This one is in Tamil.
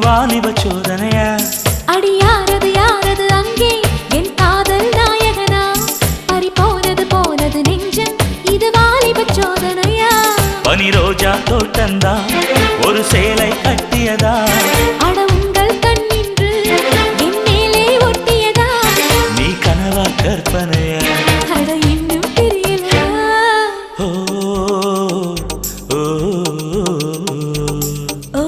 வாலிப சோதனையா? அடி யாரது யாரது அங்கே என் காதல் நாயகனா? பறி போனது போனது நெஞ்சம், இது வாலிப சோதனையா? பனி ரோஜா தோட்டந்தா ஒரு சேலை